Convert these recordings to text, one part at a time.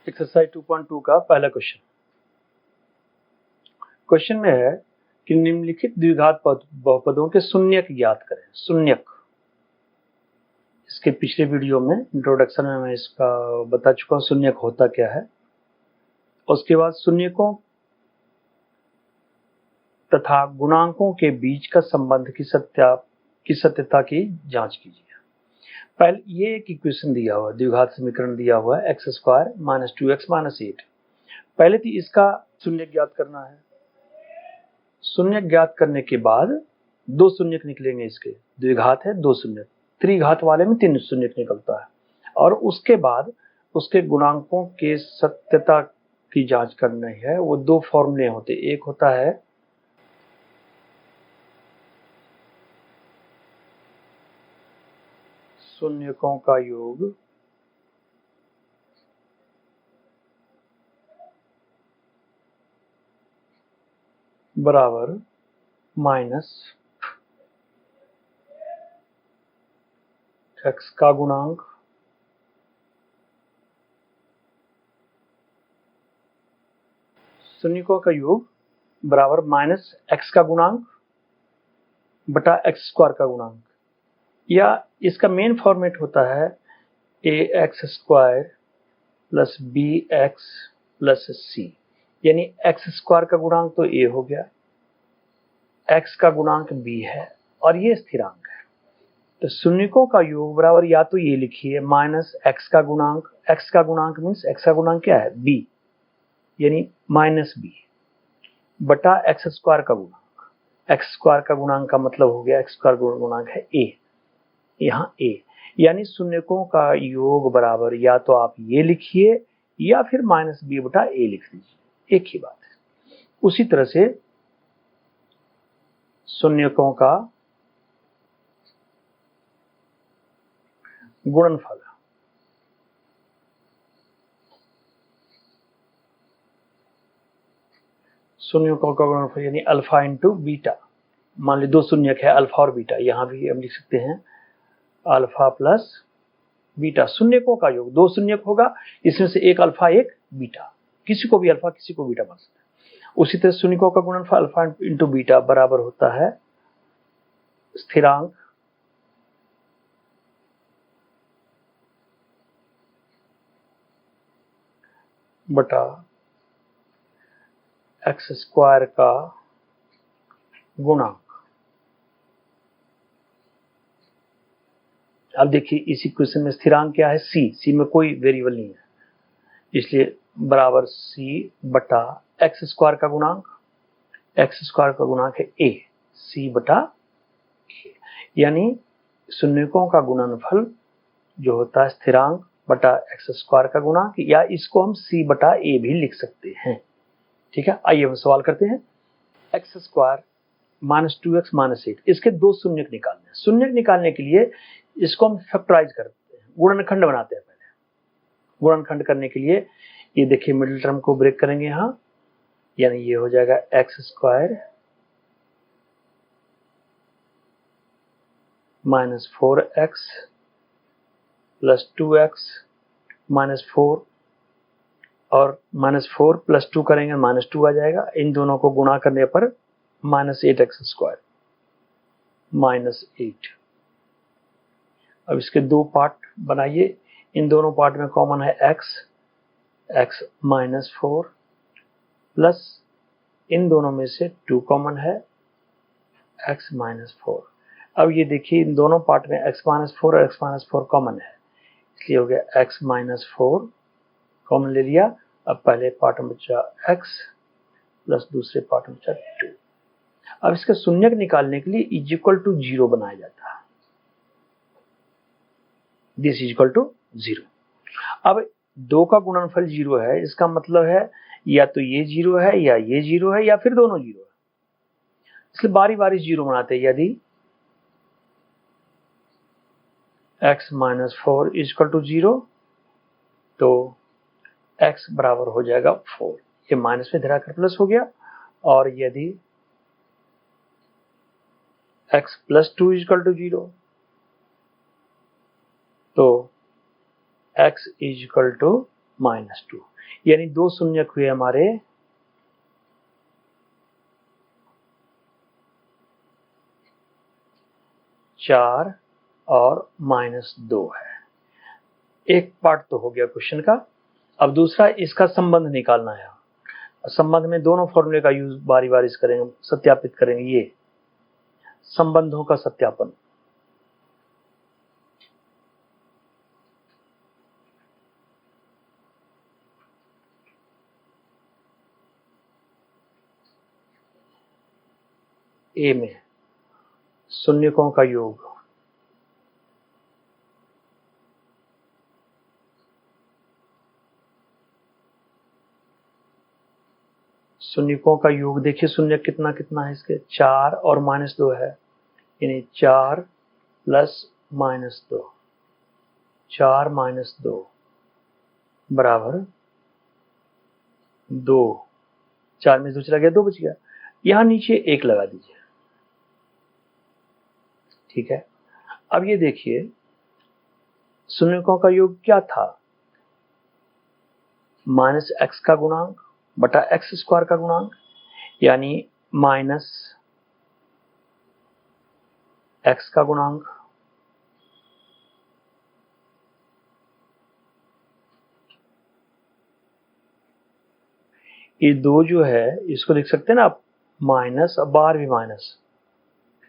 Exercise 2.2 का पहला question में है कि निम्नलिखित द्विघात बहुपदों के शून्यक ज्ञात करें। शून्यक, इसके पिछले वीडियो में इंट्रोडक्शन में मैं इसका बता चुका हूँ शून्यक होता क्या है। उसके बाद शून्यकों तथा गुणांकों के बीच का संबंध की सत्यता की जांच कीजिए। पहले ये एक इक्वेशन दिया हुआ है, द्विघात समीकरण दिया हुआ है x² - 2x - 8। पहले तो इसका शून्यक ज्ञात करना है। शून्यक ज्ञात करने के बाद दो शून्यक निकलेंगे। इसके द्विघात है दो शून्यक, त्रिघात वाले में तीन शून्यक निकलता है। और उसके बाद उसके गुणांकों के सत्यता की जांच करनी है। वो दो फॉर्मूले होते, एक होता है शून्यकों का योग बराबर माइनस x का गुणांक शून्यकों का योग बराबर माइनस x का गुणांक बटा x² का गुणांक, या इसका मेन फॉर्मेट होता है ax² plus bx plus c। यानी x² का गुणांक तो a हो गया, x का गुणांक b है और ये स्थिरांक है। तो शून्यकों का योग बराबर, या तो ये लिखिए माइनस x का गुणांक, x का गुणांक मीन्स x का गुणांक क्या है b, यानी माइनस b बटा x² का गुणांक। x² का गुणांक का मतलब हो गया x² गुणांक है a, यहाँ a, यानी शून्यकों का योग बराबर या तो आप ये लिखिए या फिर माइनस b बटा a लिख लीजिए, एक ही बात है। उसी तरह से शून्यकों का गुणनफल, शून्यकों का गुणनफल यानी अल्फा इंटू बीटा। मान ली दो शून्यक है अल्फा और बीटा, यहाँ भी हम लिख सकते हैं अल्फा प्लस बीटा। शून्यकों का योग, दो शून्यक होगा, इसमें से एक अल्फा एक बीटा, किसी को भी अल्फा किसी को बीटा मान सकते हैं। उसी तरह शून्यकों का गुणनफल अल्फा इंटू बीटा बराबर होता है स्थिरांक बटा x² का गुणांक। अब देखिए इस इक्वेशन में स्थिरांक क्या है c में कोई वेरिएबल नहीं है, इसलिए बराबर c बटा x² का गुणांक, x² का गुणांक है a, c बटा a। यानी शून्यकों का गुणनफल जो होता है स्थिरांक बटा x² का गुणांक, या इसको हम c बटा a भी लिख सकते हैं। ठीक है, आइए हम सवाल करते हैं। x² - 2x - 8, इसके दो शून्यक निकालने हैं। शून्यक निकालने के लिए इसको हम फैक्टराइज करते हैं, गुणनखंड बनाते हैं। पहले गुणनखंड करने के लिए ये देखिए मिडिल टर्म को ब्रेक करेंगे यहाँ, यानी ये हो जाएगा x² - 4x प्लस 2x - 4, और -4 प्लस 2 करेंगे -2 आ जाएगा। इन दोनों को गुणा करने पर -8x² -8। अब इसके दो पार्ट बनाइए, इन दोनों पार्ट में कॉमन है x -4 प्लस इन दोनों में से 2 कॉमन है x -4। अब ये देखिए इन दोनों पार्ट में x -4 और x -4 कॉमन है, इसलिए हो गया x -4 कॉमन ले लिया। अब पहले पार्ट में बचा x प्लस दूसरे पार्ट में बचा 2। अब इसका शून्यक निकालने के लिए इज इक्वल टू 0 बनाया जाता है, दिस इज इक्वल टू 0। अब 2 का गुणनफल 0 है, इसका मतलब है या तो ये 0 है या ये 0 है या फिर दोनों 0 है, इसलिए बारी बारी 0 बनाते हैं। यदि x -4 इज इक्वल टू 0 तो x बराबर हो जाएगा 4, ये माइनस में धराकर प्लस हो गया। और यदि x plus 2 is equal to 0 तो x इज इक्वल टू -2। यानी दो शून्यक हुए हमारे 4 और -2 है। एक पार्ट तो हो गया क्वेश्चन का। अब दूसरा इसका संबंध निकालना है। संबंध में दोनों फॉर्मूले का यूज बारी बारी से करेंगे, सत्यापित करेंगे। ये संबंधों का सत्यापन। ए में शून्यकों का योग, शून्यकों का योग देखिए, शून्य कितना कितना है इसके, 4 और -2 है, यानी 4 प्लस -2, 4 -2 बराबर 2। 4 में 2 चला गया, 2 बच गया। यहां नीचे 1 लगा दीजिए, ठीक है। अब ये देखिए शून्यकों का योग क्या था, -x का गुणांक बटा x² का गुणांक, यानी -x का गुणांक ये 2 जो है इसको लिख सकते हैं ना आप माइनस, अब बाहर भी माइनस,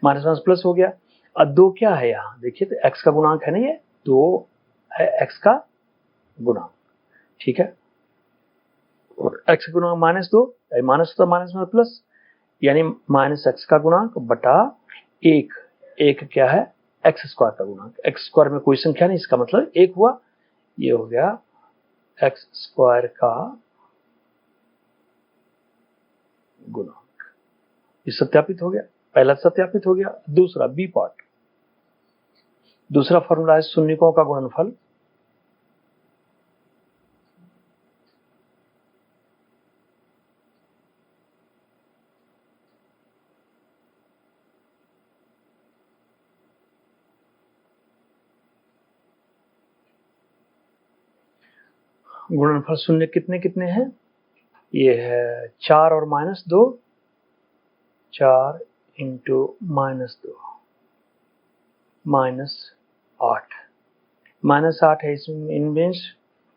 माइनस प्लस हो गया। अब 2 क्या है यहाँ देखिए, तो x का गुणांक है ना, ये 2 है x का गुणांक, ठीक है। और x का गुणांक -2, माइनस होता माइनस में प्लस, यानी -x का गुणांक बटा 1। 1 क्या है, x² का गुणांक। x² में कोई संख्या नहीं, इसका मतलब 1 हुआ। ये हो गया x² का गुणांक। ये सत्यापित हो गया, पहला सत्यापित हो गया। दूसरा बी पार्ट, दूसरा फॉर्मूला है शून्यकों का गुणनफल। गुणनफल शून्य कितने कितने हैं, ये है 4 और -2, 4 इंटू -2 -8, -8 है इसमें इनमें,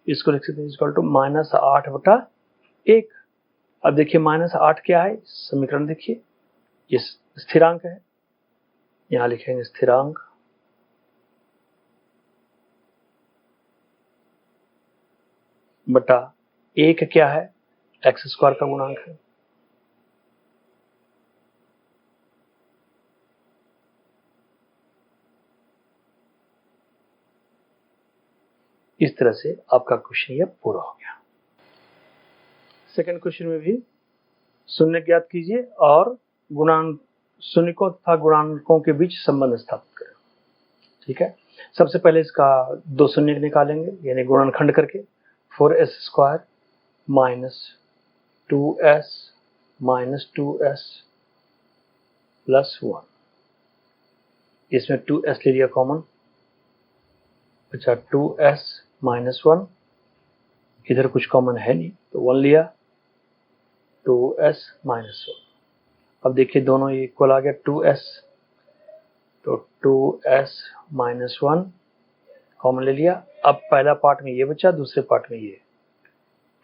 इसको लिख सकते हैं इक्वल टू -8 बटा 1। अब देखिए -8 क्या है, समीकरण देखिए, ये स्थिरांक है, यहां लिखेंगे स्थिरांक बटा 1 क्या है, x² का गुणांक है। इस तरह से आपका क्वेश्चन ये पूरा हो गया। सेकंड क्वेश्चन में भी शून्य ज्ञात कीजिए और गुणांक, शून्यकों तथा गुणांकों के बीच संबंध स्थापित करें, ठीक है। सबसे पहले इसका दो शून्य निकालेंगे, यानी गुणनखंड करके 4s² minus 2s minus 2s plus 1, इसमें 2s ले लिया कॉमन, अच्छा 2s माइनस 1, इधर कुछ कॉमन है नहीं तो 1 लिया, 2s माइनस 1। अब देखिए दोनों इक्वल आ गया, 2s, तो 2s माइनस 1 कॉमन ले लिया। अब पहला पार्ट में ये बचा, दूसरे पार्ट में ये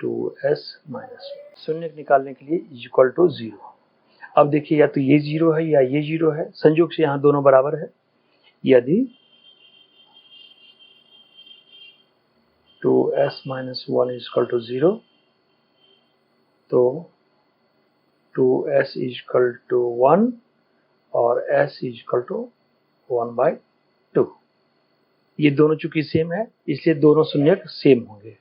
2s माइनस 1। शून्य निकालने के लिए इक्वल टू 0। अब देखिए या तो ये 0 है या ये 0 है, संयोग से यहाँ दोनों बराबर है। यदि 2s माइनस 1 इक्वल टू 0, तो 2s इक्वल टू 1 और s इक्वल टू 1/2। ये दोनों चूंकि सेम है, इसलिए दोनों शून्यक सेम होंगे।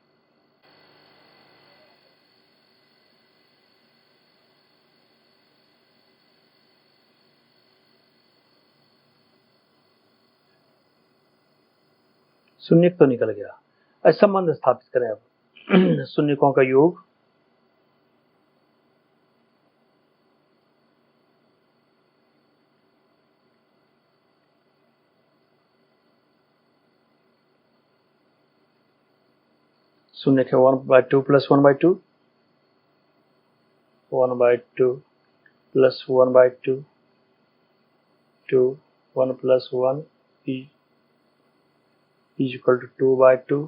शून्यक तो निकल गया। संबंध स्थापित करें अब शून्यकों का योग शून्य के 1/2 plus 1/2, 1/2 plus 1/2, 2, 1 plus 1 is equal to 2/2,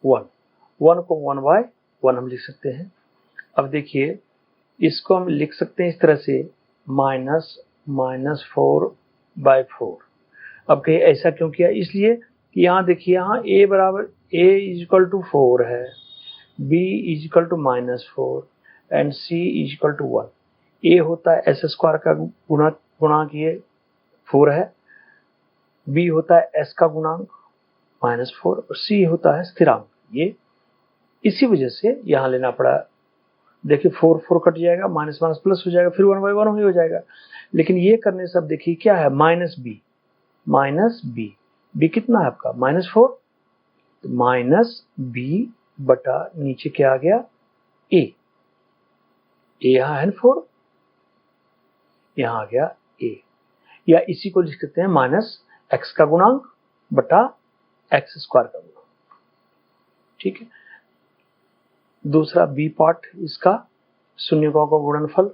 1 को 1/1 हम लिख सकते हैं। अब देखिए इसको हम लिख सकते हैं इस तरह से -4/4। अब कहिए ऐसा क्यों किया? इसलिए कि यहाँ देखिए यहाँ a बराबर a इज इक्वल टू 4 है, b is equal to -4 and c is equal to 1। a होता है s स्क्वायर का गुणांक, ये 4 है, b होता है s का गुणांक -4 और c होता है स्थिरांक। ये इसी वजह से यहाँ लेना पड़ा। देखिए 4 कट जाएगा, माइनस माइनस प्लस हो जाएगा, फिर 1/1 हो जाएगा। लेकिन ये करने से अब देखिए क्या है, -b कितना है आपका -4, -b बटा नीचे क्या आ गया a यहाँ है 4, यहाँ आ गया a, या इसी को लिख सकते हैं -x का गुणांक बटा x स्क्वायर का गुणांक। ठीक है। दूसरा बी पार्ट इसका, शून्यकों का गुणनफल।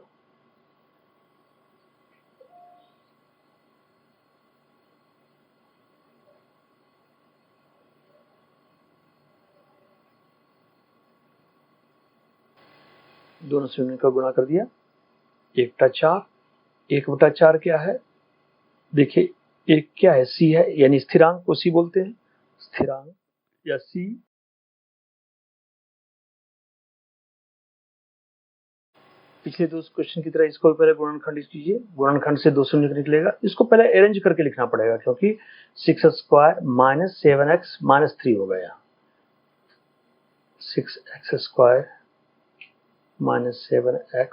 दोनों शून्य का गुणा कर दिया, 1/4, 1/4 क्या है? देखिए एक क्या है, c है, यानी स्थिरांक को c बोलते हैं, स्थिरांक या c। पिछले दो क्वेश्चन की तरह इसको पहले गुणनखंड कीजिए, गुणनखंड से 2 शून्य निकलेगा। इसको पहले अरेंज करके लिखना पड़ेगा क्योंकि 6x² -7x -3 हो गया, 6x² -7x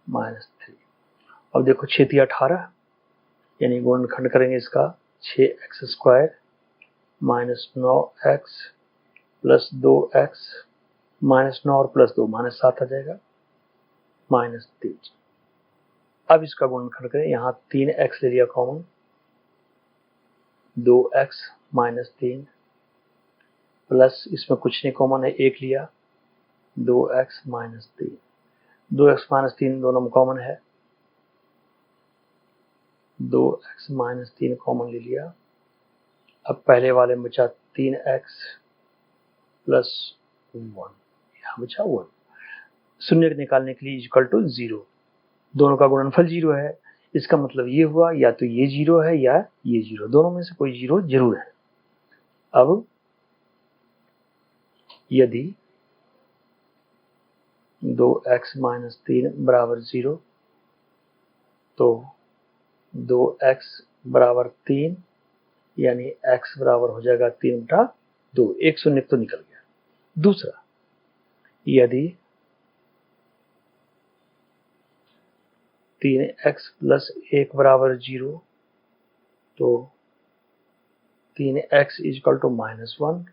-3। अब देखो 6 × 18, यानी गुणनखंड करेंगे इसका 6x² -9x प्लस 2x -9 और प्लस 2 -7 आ जाएगा, -3। अब इसका गुणनखंड करें, यहाँ 3x ले लिया कॉमन, 2x -3 प्लस इसमें कुछ नहीं कॉमन है, 1 लिया, 2x -3, 2x -3 दोनों में कॉमन है, 2x -3 कॉमन ले लिया। अब पहले वाले में बचा 3x प्लस 1, यहाँ बचा 1। शून्य निकालने के लिए इक्वल टू 0, दोनों का गुणनफल 0 है, इसका मतलब ये हुआ या तो ये 0 है या ये 0, दोनों में से कोई 0 जरूर है। अब यदि 2x -3 बराबर 0, तो 2x बराबर 3, यानी x बराबर हो जाएगा 3/2, एक शून्य तो निकल गया। दूसरा, यदि 3x प्लस 1 बराबर 0, तो 3x इज इक्वल टू -1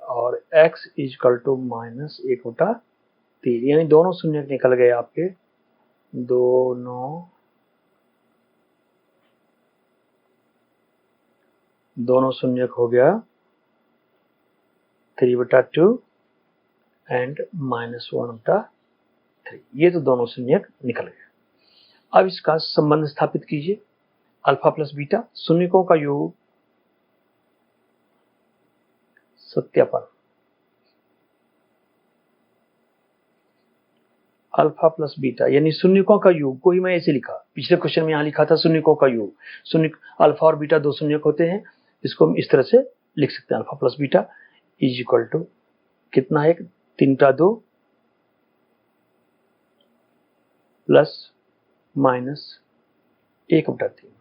और x इज इक्वल टू -1/3, यानी दोनों शून्य निकल गए आपके, दोनों शून्य हो गया 3/2 एंड -1/3, ये तो दोनों शून्य निकल गए। अब इसका संबंध स्थापित कीजिए, अल्फा प्लस बीटा शून्यकों का योग। सत्यापन, अल्फा प्लस बीटा यानी शून्यकों का योग को ही मैं ऐसे लिखा, पिछले क्वेश्चन में यहाँ लिखा था शून्यकों का योग, शून्य अल्फा और बीटा 2 शून्यक होते हैं, इसको हम इस तरह से लिख सकते हैं, alpha plus beta is equal to कितना है, 3/2 plus minus 1/3,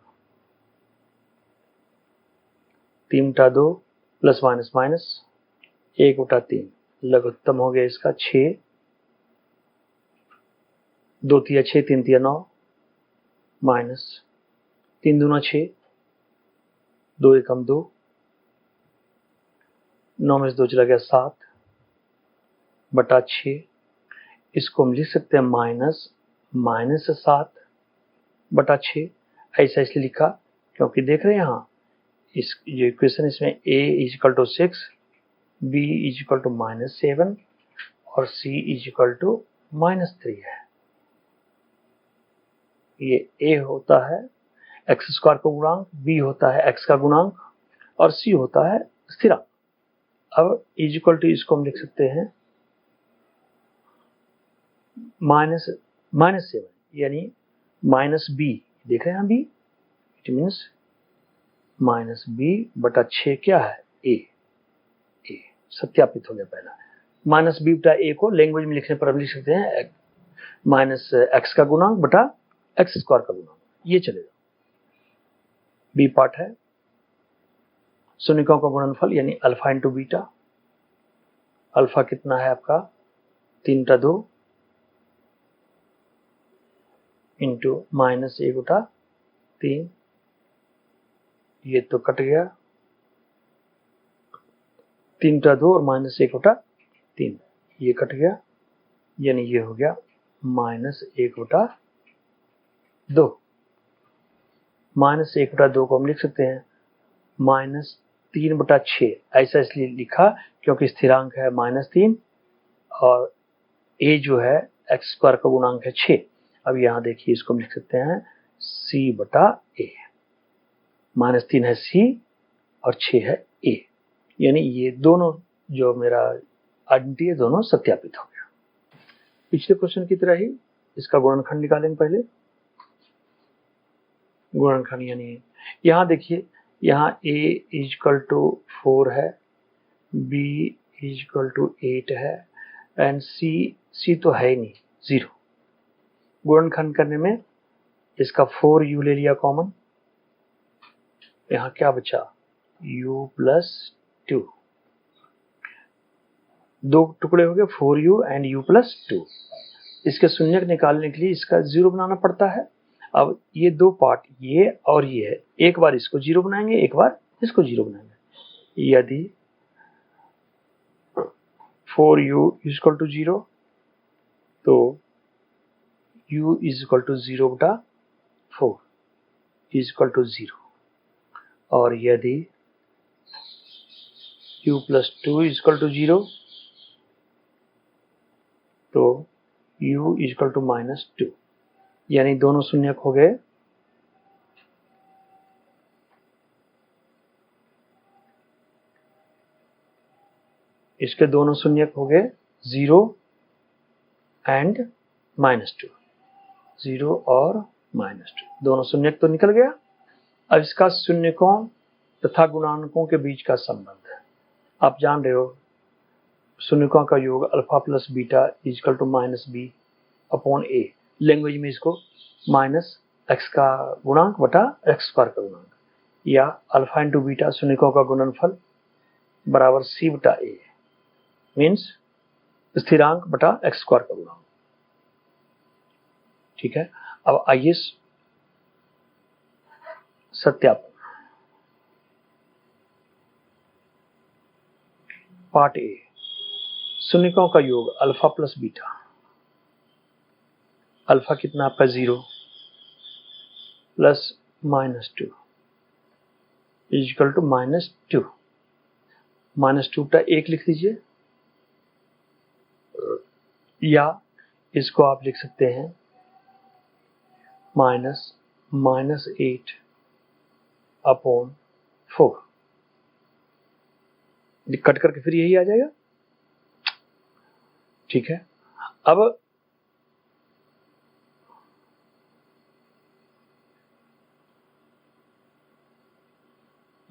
3/2 plus minus minus 1/3, लघुत्तम हो गया इसका 6, 2 × 6 3 × 9 माइनस 3 दूना 6, 2 एकम 2, 9 में से 2 चला गया 7/6। इसको हम लिख सकते हैं -7/6। ऐसा इसलिए लिखा क्योंकि देख रहे हैं यहाँ इस ये इक्वेशन, इसमें a is equal to 6 b is equal to -7 और c इज इक्वल टू -3 है। ये a होता है एक्स स्क्वायर का गुणांक, b होता है x का गुणांक और c होता है स्थिरांक। अब इज इक्वल टू इसको हम लिख सकते हैं -7 यानी -b, देख रहे हैं b, इट मीन्स -b/6 क्या है a सत्यापित हो गया पहला। -b/a को लैंग्वेज में लिखने पर हम लिख सकते हैं -x का गुणांक बटा x स्क्वायर का गुणांक, ये चलेगा। बी पार्ट है शून्यकों का गुणनफल यानी अल्फा इंटू बीटा। अल्फा कितना है आपका 3/2 इंटू -1/3, ये तो कट गया 3/2 और -1/3 ये कट गया, यानी ये हो गया -1/2। -1/2 को हम लिख सकते हैं -3/6। ऐसा इसलिए लिखा क्योंकि स्थिरांक है -3 और a जो है एक्स स्क्वायर का गुणांक है 6। अब यहाँ देखिए इसको हम लिख सकते हैं c/a। -3 है c और 6 है a, यानी ये दोनों जो मेरा आइडेंटिटी है दोनों सत्यापित हो गया। पिछले क्वेश्चन की तरह ही इसका गुणनखंड निकालेंगे पहले। गुणनखंड यानी यहाँ देखिए, यहाँ a इज इक्वल टू 4 है, b इज इक्वल टू 8 है एंड c तो है ही नहीं 0। गुणनखंड करने में इसका 4u ले लिया कॉमन, यहाँ क्या बचा u प्लस 2, दो टुकड़े हो गए 4u एंड u प्लस 2। इसके शून्यक निकालने के लिए इसका 0 बनाना पड़ता है। अब ये दो पार्ट ये और ये है, एक बार इसको 0 बनाएंगे एक बार इसको 0 बनाएंगे। यदि 4u इज इक्वल टू 0 तो u is equal to 0/4 is equal to 0, और यदि u plus 2 is equal to 0 तो u इज इक्वल टू -2, यानी दोनों शून्यक हो गए। इसके दोनों शून्यक हो गए 0 एंड -2, 0 और -2, दोनों शून्यक तो निकल गया। अब इसका शून्यकों तथा गुणांकों के बीच का संबंध है, आप जान रहे हो शून्यकों का योग alpha plus beta is equal to -b/a। Language में इसको -x का गुणांक बटा x स्क्वायर का गुणांक, या अल्फा इंटू बीटा शून्यकों का गुणनफल बराबर c/a मीन्स स्थिरांक बटा x स्क्वायर का गुणांक। ठीक है, अब आइए सत्यापन। पार्ट ए, शून्यकों का योग अल्फा प्लस बीटा। अल्फा कितना आपका 0 प्लस -2 इजकल टू -2, -2/1 लिख लीजिए, या इसको आप लिख सकते हैं -8/4। कट करके फिर यही आ जाएगा। ठीक है, अब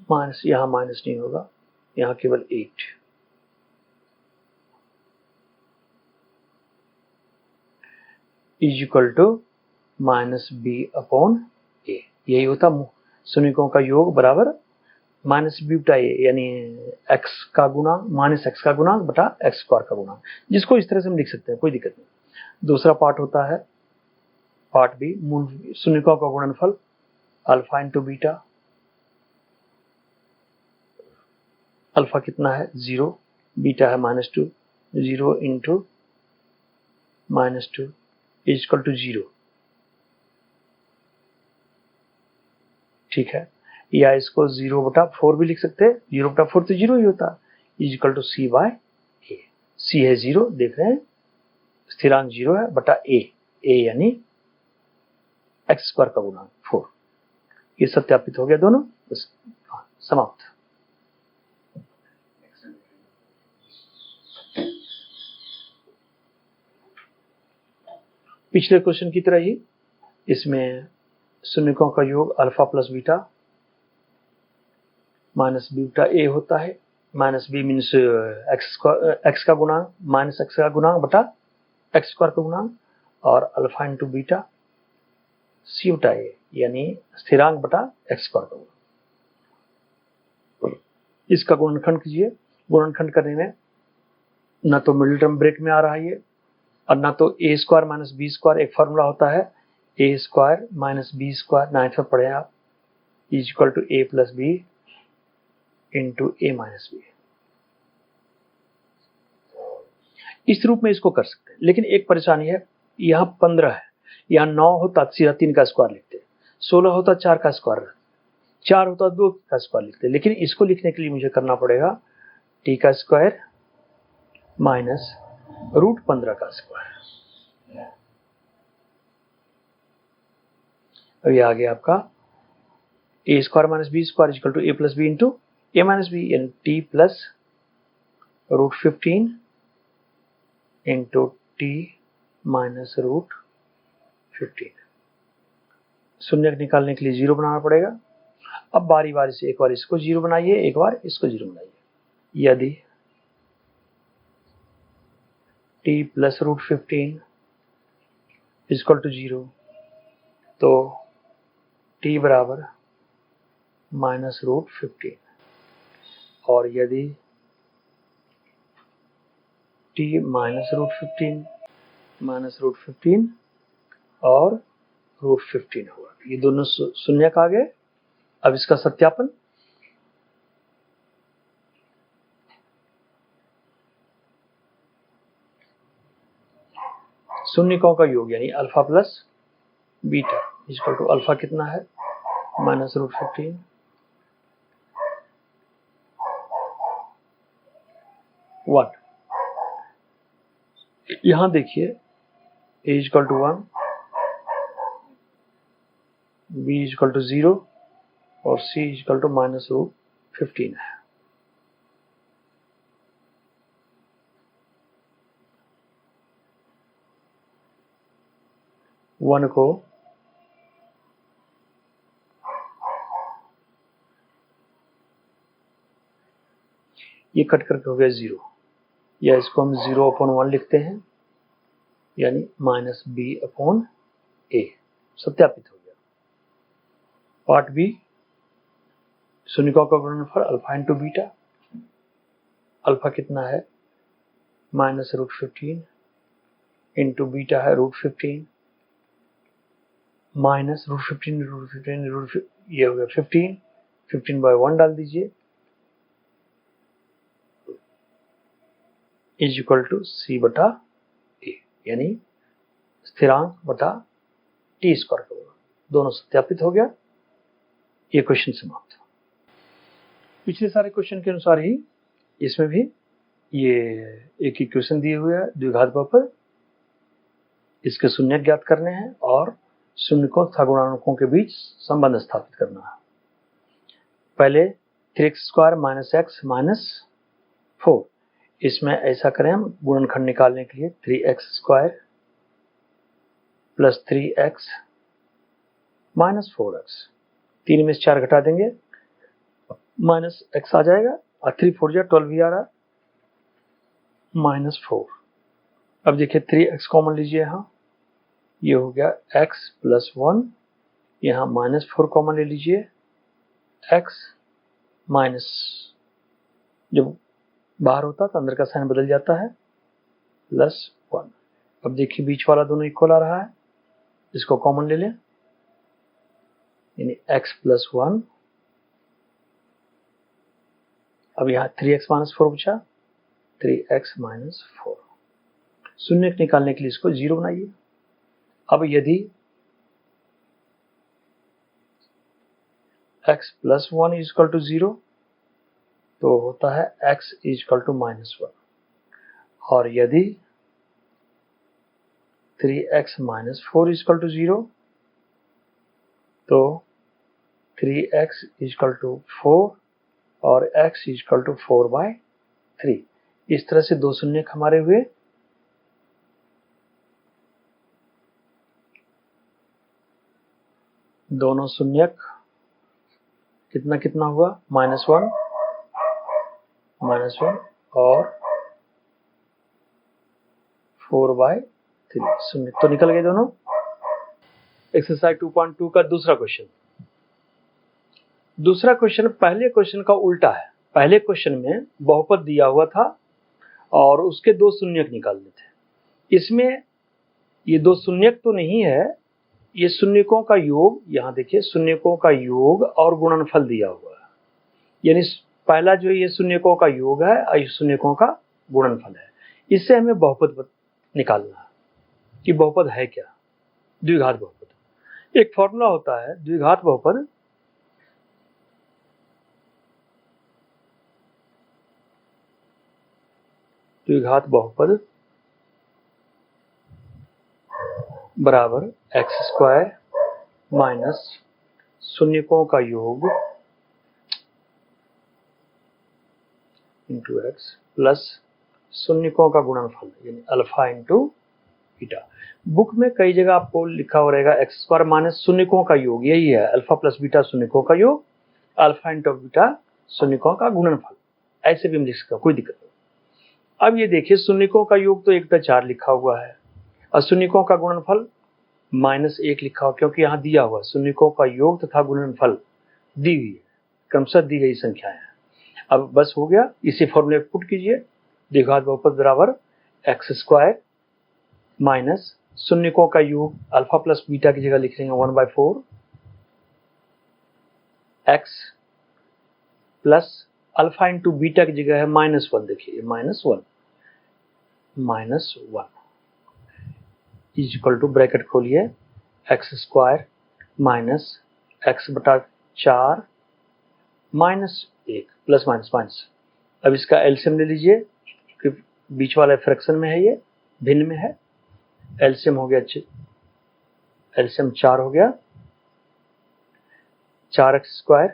माइनस, यहां माइनस नहीं होगा, यहां केवल 8। इज इक्वल टू -b/a, यही होता शून्यकों का योग बराबर -b/a, यानी x का गुणांक -x का गुणांक बटा x स्क्वायर का गुणांक, जिसको इस तरह से हम लिख सकते हैं, कोई दिक्कत नहीं। दूसरा पार्ट होता है पार्ट बी, मूल शून्यकों का गुणनफल अल्फा इंटू बीटा। अल्फा कितना है 0, बीटा है -2, 0 इंटू -2 इज इक्वल टू 0। ठीक है, या इसको 0/4 भी लिख सकते हैं, 0/4 तो 0 ही होता है, is equal to c by a. C है 0, देख रहे हैं, स्थिरांक 0 है, बटा ए यानी एक्स स्क्वायर का गुणांक 4। ये सत्यापित हो गया दोनों, बस समाप्त। पिछले क्वेश्चन की तरह ही इसमें शून्यकों का योग alpha plus beta minus beta A होता है। माइनस बी मीन्स एक्स का गुणांक माइनस एक्स का गुणांक बटा एक्स स्क्वायर का गुणांक, और अल्फा इंटू बीटा सी बटा ए यानी स्थिरांक बटा एक्स स्क्वायर का गुणांक। इसका गुणनखंड कीजिए। गुणनखंड करने में ना तो मिडिल टर्म ब्रेक में आ रहा है ये, और ना तो a square minus b square, एक फॉर्मूला होता है a square minus b square, 9th में पढ़े आप, is equal to a plus b into a minus b. इस रूप में इसको कर सकते हैं, लेकिन एक परेशानी है, यहाँ 15 है, यहाँ 9 होता सीधा 3 का स्क्वायर लिखते, 16 होता 4 का स्क्वायर, 4 होता 2 का स्क्वायर लिखते, लेकिन इसको लिखने के लिए मुझे करना पड़ेगा टी का स्क्वायर माइनस रूट 15 का स्क्वायर। अब ये आ गया आपका a square minus b square equal to a plus b into a minus b, यानी t plus root 15 into t minus root 15। शून्य निकालने के लिए 0 बनाना पड़ेगा। अब बारी बारी से एक बार इसको 0 बनाइए, एक बार इसको 0 बनाइए। यदि T plus root 15 equal to 0 तो टी बराबर माइनस रूट 15, और यदि टी माइनस रूट 15 और रूट 15 हुआ, ये दोनों शून्यक आ गए। अब इसका सत्यापन, शून्यकों का योग यानी alpha plus beta equal to alpha कितना है माइनस रूट 15 1। यहां देखिए a equal to 1, b equal to 0 और c equal to minus root 15 है। वन को ये कट करके हो गया 0, या इसको हम 0/1 लिखते हैं, यानी माइनस बी अपॉन ए, सत्यापित हो गया। पार्ट बी, शून्यकों का गुणनफल अल्फा इंटू बीटा, अल्फा कितना है माइनस रूट 15 इंटू बीटा है रूट 15 माइनस रूट 15 ये हो गया 15 बाय 1 डाल दीजिए, इज इक्वल टू सी बटा ए यानी स्थिरांक बटा टी स्क्वायर का गुणा। दोनों सत्यापित हो गया। ये क्वेश्चन समाप्त। पिछले सारे क्वेश्चन के अनुसार ही इसमें भी ये एक इक्वेशन दिए हुए है द्विघात बहुपद, इसके शून्य ज्ञात करने हैं और शून्यकों तथा गुणांकों के बीच संबंध स्थापित करना है। पहले 3x² माइनस एक्स माइनस 4, इसमें ऐसा करें हम गुणनखंड निकालने के लिए 3x² plus 3x minus 4x, 3 में से 4 घटा देंगे माइनस x आ जाएगा, और 3 4 जा 12 भी आ रहा, माइनस 4। अब देखिए 3x कॉमन लीजिए, यहाँ ये हो गया x प्लस 1, यहाँ माइनस 4 कॉमन ले लीजिए, x माइनस, जब बाहर होता तो अंदर का साइन बदल जाता है, प्लस 1। अब देखिए बीच वाला दोनों इक्वल आ रहा है, इसको कॉमन ले लें, यानी x प्लस 1। अब यहाँ 3x माइनस 4 बचा, 3x माइनस 4। शून्य निकालने के लिए इसको 0 बनाइए। अब यदि x plus 1 is equal to 0 तो होता है x इक्वल टू -1, और यदि 3x - 4 इक्वल टू 0 तो 3x इक्वल टू 4 और x इक्वल टू 4/3। इस तरह से दो शून्यक हमारे हुए। दोनों शून्यक कितना कितना हुआ, -1 और 4/3 शून्य तो निकल गए दोनों। एक्सरसाइज 2.2 का दूसरा क्वेश्चन। दूसरा क्वेश्चन पहले क्वेश्चन का उल्टा है। पहले क्वेश्चन में बहुपद दिया हुआ था और उसके दो शून्यक निकालने थे। इसमें ये दो शून्यक तो नहीं है, ये शून्यकों का योग, यहाँ देखिए शून्यकों का योग और गुणनफल दिया हुआ है। यानी पहला जो ये शून्यकों का योग है और ये शून्यकों का गुणनफल है। इससे हमें बहुपद निकालना है कि बहुपद है क्या, द्विघात बहुपद। एक फॉर्मूला होता है द्विघात बहुपद, द्विघात बहुपद बराबर x² माइनस शून्यकों का योग इंटू x प्लस शून्यकों का गुणनफल यानी अल्फा इंटू बीटा। बुक में कई जगह आपको लिखा हो रहेगा x² माइनस शून्यकों का योग, यही है अल्फा प्लस बीटा शून्यकों का योग, अल्फा इंटू बीटा शून्यकों का गुणनफल। ऐसे भी हम लिख सकते हैं, कोई दिक्कत नहीं। अब ये देखिए शून्यकों का योग तो 1/4 लिखा हुआ है और शून्यकों का गुणनफल -1 लिखा हुआ, क्योंकि यहाँ दिया हुआ शून्यकों का योग तथा गुणनफल दी हुई है, क्रमशः दी गई संख्याएं हैं। अब बस हो गया, इसी फॉर्मूले पुट कीजिए। द्विघात बहुपद बराबर x² माइनस शून्यकों का योग अल्फा प्लस बीटा की जगह लिख लेंगे 1/4 x plus alpha into beta की जगह है -1, देखिए -1 इक्वल टू ब्रैकेट खोलिए x² minus x/4 -1 plus minus. अब इसका एलसीएम ले लीजिए, बीच वाला फ्रैक्शन में है, ये भिन्न में है। एलसीएम हो गया, एलसीएम 4 हो गया, 4x²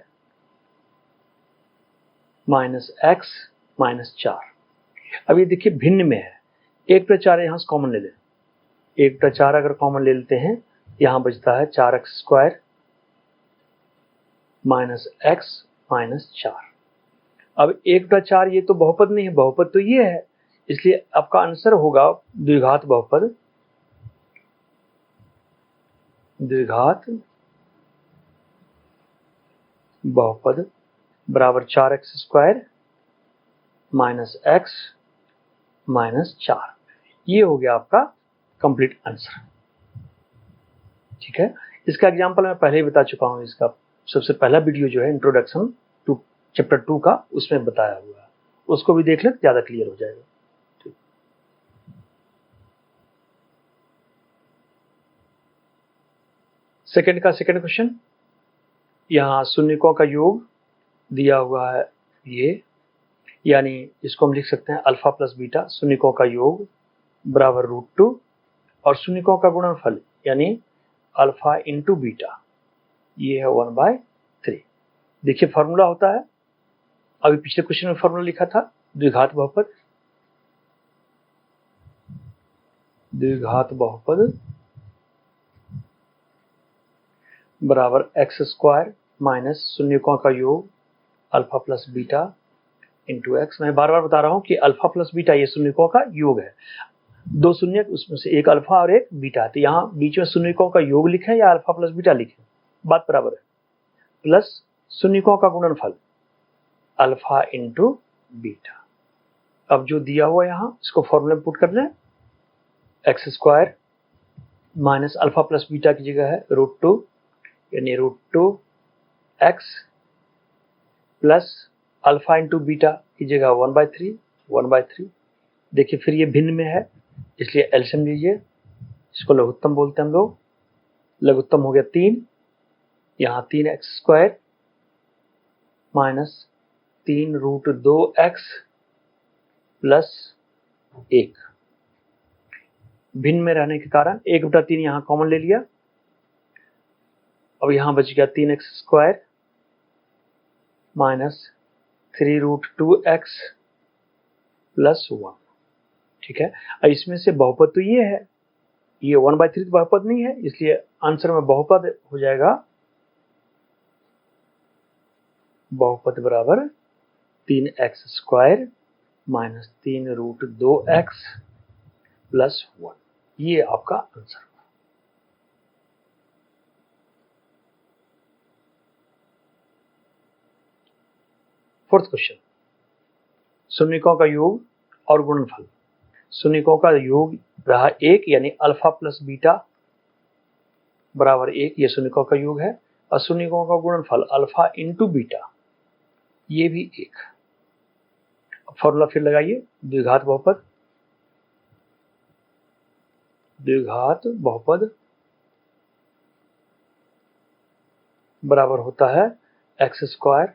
माइनस x माइनस 4। अब ये देखिए भिन्न में है, 1/4 यहाँ से कॉमन ले लें, 1/4 अगर कॉमन ले लेते हैं यहाँ बचता है 4x² माइनस x माइनस 4। अब 1/4 ये तो बहुपद नहीं है, बहुपद तो ये है, इसलिए आपका आंसर होगा द्विघात बहुपद, द्विघात बहुपद बराबर 4x² माइनस x माइनस 4। ये हो गया आपका कंप्लीट आंसर। ठीक है, इसका एग्जांपल मैं पहले ही बता चुका हूं। इसका सबसे पहला वीडियो जो है इंट्रोडक्शन टू चैप्टर 2 का, उसमें बताया हुआ है, उसको भी देख लें, ज्यादा क्लियर हो जाएगा। ठीक। सेकंड का सेकंड क्वेश्चन, यहाँ शून्यकों का योग दिया हुआ है ये, यानी इसको हम लिख सकते हैं अल्फा प्लस बीटा शून्यकों का योग बराबर √2 और शून्यकों का गुणनफल यानी अल्फा इंटू बीटा, ये है 1/3। देखिए फॉर्मूला होता है, अभी पिछले क्वेश्चन में फॉर्मूला लिखा था द्विघात बहुपद, द्विघात बहुपद बराबर x² माइनस शून्यकों का योग alpha plus beta into x। मैं बार बार बता रहा हूं कि अल्फा प्लस बीटा ये शून्यकों का योग है, दो शून्यक, उसमें से एक अल्फा और एक बीटा, तो यहाँ बीच में शून्यकों का योग लिखें या अल्फा प्लस बीटा लिखें, बात बराबर है। प्लस शून्यकों का गुणनफल अल्फा इंटू बीटा। अब जो दिया हुआ यहाँ इसको फॉर्मूले में पुट कर लें, x² minus alpha plus beta की जगह है √2 यानी √2x plus alpha into beta की जगह 1/3। देखिए फिर ये भिन्न में है, इसलिए एलसीएम लीजिए, इसको लघुत्तम बोलते हैं हम लोग। लघुत्तम हो गया 3, यहाँ 3x² माइनस 3√2x प्लस 1। भिन्न में रहने के कारण 1/3 यहाँ कॉमन ले लिया। अब यहाँ बच गया 3x² माइनस 3√2x प्लस 1। ठीक है, अब इसमें से बहुपद तो ये है, ये 1/3 बहुपद नहीं है, इसलिए आंसर में बहुपद हो जाएगा, बहुपद बराबर 3x² माइनस 3√2x प्लस 1। ये आपका आंसर है। फोर्थ क्वेश्चन, शून्यकों का योग और गुणनफल। शून्यकों का योग रहा 1 यानी अल्फा प्लस बीटा बराबर 1, ये शून्यकों का योग है। और शून्यकों का गुणनफल अल्फा इंटू बीटा, ये भी 1। अब फॉर्मूला फिर लगाइए, द्विघात बहुपद, द्विघात बहुपद बराबर होता है x²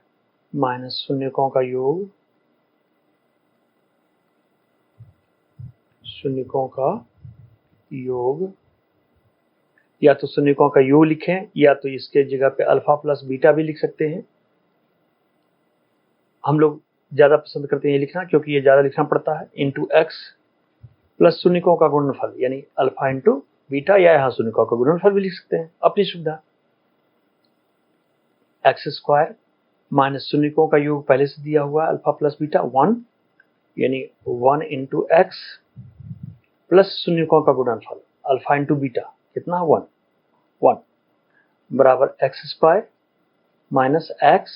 माइनस शून्यकों का योग, शून्यकों का योग, या तो शून्यकों का योग लिखें या तो इसके जगह पे अल्फा प्लस बीटा भी लिख सकते हैं। हम लोग ज्यादा पसंद करते हैं ये लिखना, क्योंकि ये ज्यादा लिखना पड़ता है। इंटू एक्स प्लस शून्यकों का गुणनफल यानी अल्फा इंटू बीटा, या यहाँ शून्यकों का गुणनफल भी लिख सकते हैं अपनी सुविधा। x² माइनस शून्यकों का योग पहले से दिया हुआ है अल्फा प्लस बीटा 1, यानी 1 इंटू एक्स प्लस शून्यकों का गुणनफल अल्फा इंटू बीटा कितना 1 बराबर x² माइनस x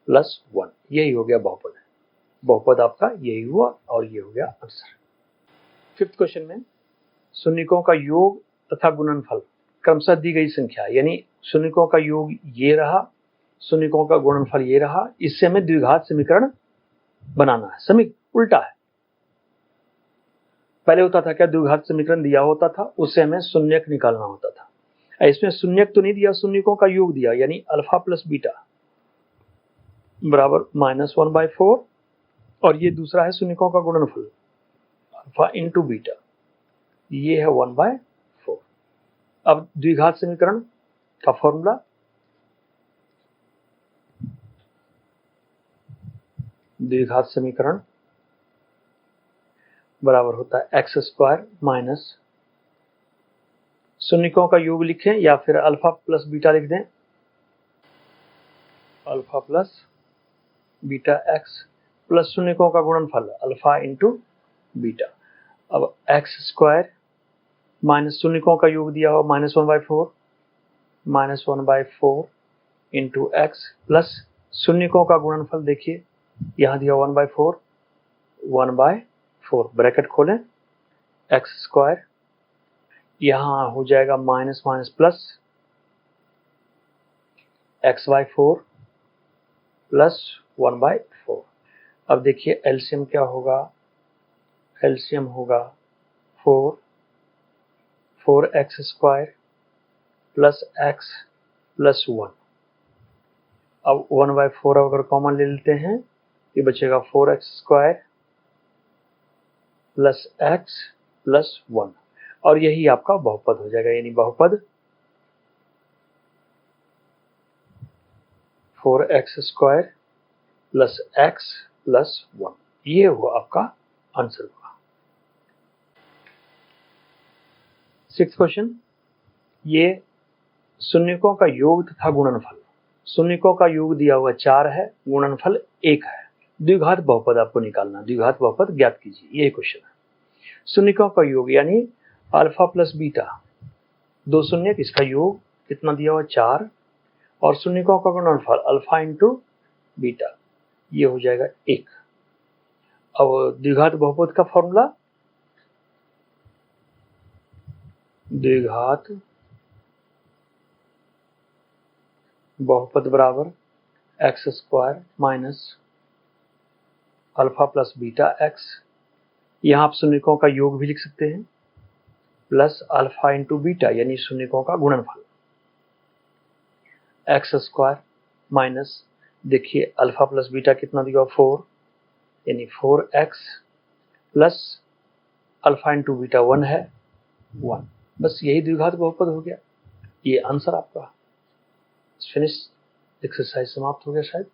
प्लस 1। यही हो गया बहुपद। बहुपद आपका यही हुआ और ये हो गया आंसर। फिफ्थ क्वेश्चन में शून्यकों का योग तथा गुणनफल क्रमशः दी गई संख्या, यानी शून्यकों का योग ये रहा, शून्यकों का गुणनफल ये रहा, इससे हमें द्विघात समीकरण बनाना है। समीकरण उल्टा है, पहले होता था क्या, द्विघात समीकरण दिया होता था, उससे हमें शून्यक निकालना होता था। इसमें शून्यक तो नहीं दिया, शून्यकों का योग दिया, यानी अल्फा प्लस बीटा बराबर -1/4, और ये दूसरा है शून्यकों का गुणनफल अल्फा इंटू बीटा, ये है 1/4। अब द्विघात समीकरण का फॉर्मूला, द्विघात समीकरण बराबर होता है x² माइनस शून्यकों का योग लिखें या फिर अल्फा प्लस बीटा लिख दें, alpha plus beta x plus शून्यकों का गुणनफल अल्फा इंटू बीटा। अब x² माइनस शून्यकों का योग दिया हुआ -1/4 इंटू एक्स प्लस शून्यकों का गुणनफल देखिए यहाँ दिया 1/4 ब्रैकेट खोलें, x² यहाँ हो जाएगा minus minus plus x/4 plus 1/4। अब देखिए एलसीएम क्या होगा, एलसीएम होगा 4x² प्लस x प्लस 1। अब 1/4 अगर कॉमन ले लेते हैं, ये बचेगा 4x² प्लस x प्लस 1, और यही आपका बहुपद हो जाएगा, यानी बहुपद 4x² प्लस x प्लस 1। ये हुआ आपका आंसर हुआ। सिक्स्थ क्वेश्चन, ये शून्यकों का योग तथा गुणनफल। शून्यकों का योग दिया हुआ 4 है, गुणनफल 1 है। द्विघात बहुपद आपको निकालना, द्विघात बहुपद ज्ञात कीजिए, यही क्वेश्चन है। शून्यकों का योग यानी अल्फा प्लस बीटा, 2 शून्यक, इसका योग कितना दिया हुआ 4, और शून्यकों का गुणनफल अल्फा इंटू बीटा, ये हो जाएगा 1। अब द्विघात बहुपद का फॉर्मूला, द्विघात बहुपद बराबर x² minus alpha plus beta x, यहाँ आप शून्यकों का योग भी लिख सकते हैं, प्लस अल्फा इंटू बीटा यानी शून्यकों का गुणनफल x² माइनस देखिए अल्फा प्लस बीटा कितना दिया 4, यानी 4x plus alpha into beta 1 है 1। बस यही द्विघात बहुपद हो गया। ये आंसर आपका फिनिश, एक्सरसाइज समाप्त हो गया शायद।